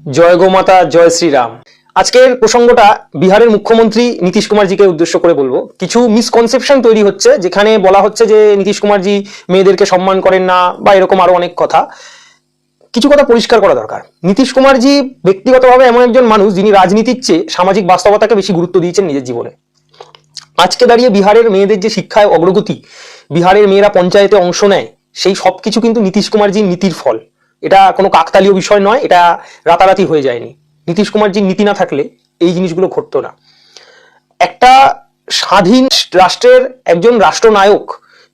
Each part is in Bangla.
জয় গোমাতা, জয় শ্রীরাম। আজকের প্রসঙ্গটা বিহারের মুখ্যমন্ত্রী নীতিশ কুমারজিকে উদ্দেশ্য করে বলবো। কিছু মিসকনসেপশন তৈরি হচ্ছে, যেখানে বলা হচ্ছে যে নীতিশ কুমারজি মেয়েদেরকে সম্মান করেন না বা এরকম আরো অনেক কথা। কিছু কথা পরিষ্কার করা দরকার। নীতিশ কুমারজি ব্যক্তিগতভাবে এমন একজন মানুষ যিনি রাজনীতির চেয়ে সামাজিক বাস্তবতাকে বেশি গুরুত্ব দিয়েছেন নিজের জীবনে। আজকে দাঁড়িয়ে বিহারের মেয়েদের যে শিক্ষায় অগ্রগতি, বিহারের মেয়েরা পঞ্চায়েতে অংশ নেয়, সেই সবকিছু কিন্তু নীতিশ কুমারজির নীতির ফল। এটা কোনো কাকতালীয় বিষয় নয়, এটা রাতারাতি হয়ে যায়নি। নীতিশ কুমারজির নীতি না থাকলে এই জিনিসগুলো ঘটতো না। একটা স্বাধীন রাষ্ট্রের একজন রাষ্ট্রনায়ক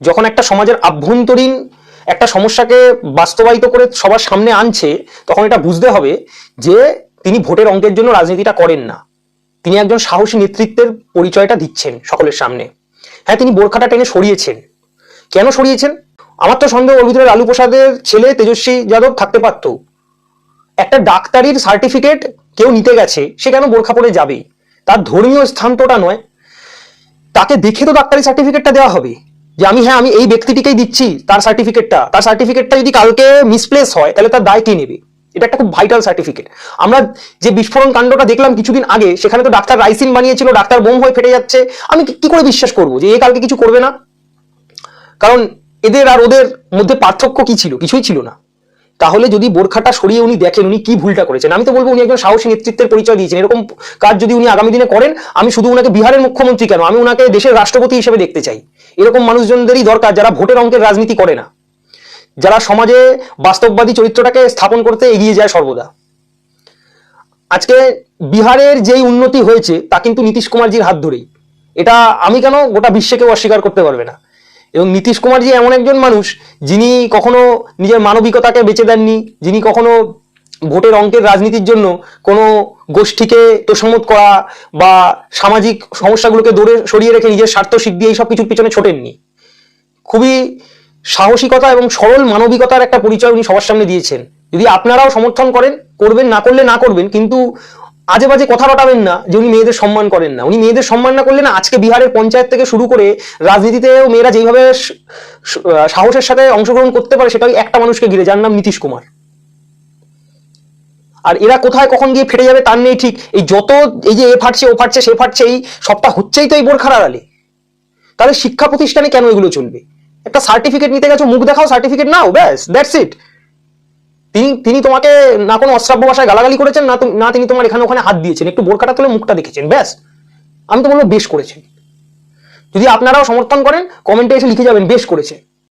যখন একটা সমাজের আভ্যন্তরীণ একটা সমস্যাকে বাস্তবায়িত করে সবার সামনে আনছে, তখন এটা বুঝতে হবে যে তিনি ভোটের অঙ্কের জন্য রাজনীতিটা করেন না, তিনি একজন সাহসী নেতৃত্বের পরিচয়টা দিচ্ছেন সকলের সামনে। হ্যাঁ, তিনি বোরখাটা টেনে সরিয়েছেন। কেন সরিয়েছেন? আমার তো সন্দেহ ওর ভিতরে লালু প্রসাদের ছেলে তেজস্বী যাদব থাকতে পারত। একটা ডাক্তারির সার্টিফিকেট কেউ নিতে গেছে, সে কেন বোরখা পরে যাবে? তার ধর্মীয় স্থান তো ওটা নয়। তাকে দেখে তো ডাক্তারি সার্টিফিকেটটা দেওয়া হবে যে আমি এই ব্যক্তিটিকেই দিচ্ছি তার সার্টিফিকেটটা যদি কালকে মিসপ্লেস হয় তাহলে তার দায় কে নেবে? এটা একটা খুব ভাইটাল সার্টিফিকেট। আমরা যে বিস্ফোরণ কাণ্ডটা দেখলাম কিছুদিন আগে, সেখানে তো ডাক্তার রাইসিন বানিয়েছিল, ডাক্তার বোম হয়ে ফেটে যাচ্ছে। আমি কি করে বিশ্বাস করবো যে এ কালকে কিছু করবে না? কারণ এদের আর ওদের মধ্যে পার্থক্য কি ছিল? কিছুই ছিল না। তাহলে যদি বোরখাটা সরিয়ে উনি দেখেন উনি কি ভুলটা করেছেন, আমি তো বলবো উনি একজন সাহসী নেতৃত্বের পরিচয় দিয়েছেন। এরকম কাজ যদি উনি আগামী দিনে করেন, আমি শুধু উনাকে বিহারের মুখ্যমন্ত্রী কেন, আমি উনাকে দেশের রাষ্ট্রপতি হিসেবে দেখতে চাই। এরকম মানুষজনদেরই দরকার, যারা ভোটের অঙ্কের রাজনীতি করে না, যারা সমাজে বাস্তববাদী চরিত্রটাকে স্থাপন করতে এগিয়ে যায় সর্বদা। আজকে বিহারের যেই উন্নতি হয়েছে তা কিন্তু নীতিশ কুমারজির হাত ধরেই। এটা আমি কেন, গোটা বিশ্বে কেউ অস্বীকার করতে পারবে না। এবং নীতিশ কুমারজি এমন একজন মানুষ যিনি কখনো নিজের মানবিকতাকে বেঁচে দেননি, যিনি কখনো ভোটের অঙ্কের রাজনীতির জন্য কোনো গোষ্ঠীকে তোষামোদ করা বা সামাজিক সমস্যাগুলোকে দূরে সরিয়ে রেখে নিজের স্বার্থ সিদ্ধি এইসব কিছুর পিছনে ছোটেননি। খুবই সাহসিকতা এবং সরল মানবিকতার একটা পরিচয় উনি সবার সামনে দিয়েছেন। যদি আপনারাও সমর্থন করেন, করবেন, না করলে না করবেন, কিন্তু আজে বাজে কথা রটাবেন না যে উনি মেয়েদের সম্মান করেন না। উনি মেয়েদের সম্মান না করলে না, আজকে বিহারের পঞ্চায়েত থেকে শুরু করে রাজনীতিতেও মেয়েরা যেভাবে সাহসের সাথে অংশগ্রহণ করতে পারে, সেটা একটা মানুষকে ঘিরে, যার নাম নীতিশ কুমার। আর এরা কোথায় কখন গিয়ে ফেটে যাবে তার নেই ঠিক। এই যে এ ফাটছে ও ফাটছে সে ফাটছে, এই সবটা হচ্ছেই তো এই বোরখার আড়ালে। তাহলে শিক্ষা প্রতিষ্ঠানে কেন এগুলো চলবে? একটা সার্টিফিকেট নিতে গেছো, মুখ দেখাও, সার্টিফিকেট নাও, ব্যাস, দ্যাটস ইট। তিনি তোমাকে না কোনো অশ্রাব্য ভাষায় গালাগালি করেছেন, না তিনি তোমার এখানে ওখানে হাত দিয়েছেন, একটু বোরখাটা তুলে মুখটা দেখেছেন, ব্যাস। আমি তো বলবো বেশ করেছেন। যদি আপনারাও সমর্থন করেন, কমেন্টে এসে লিখে যাবেন বেশ করেছে।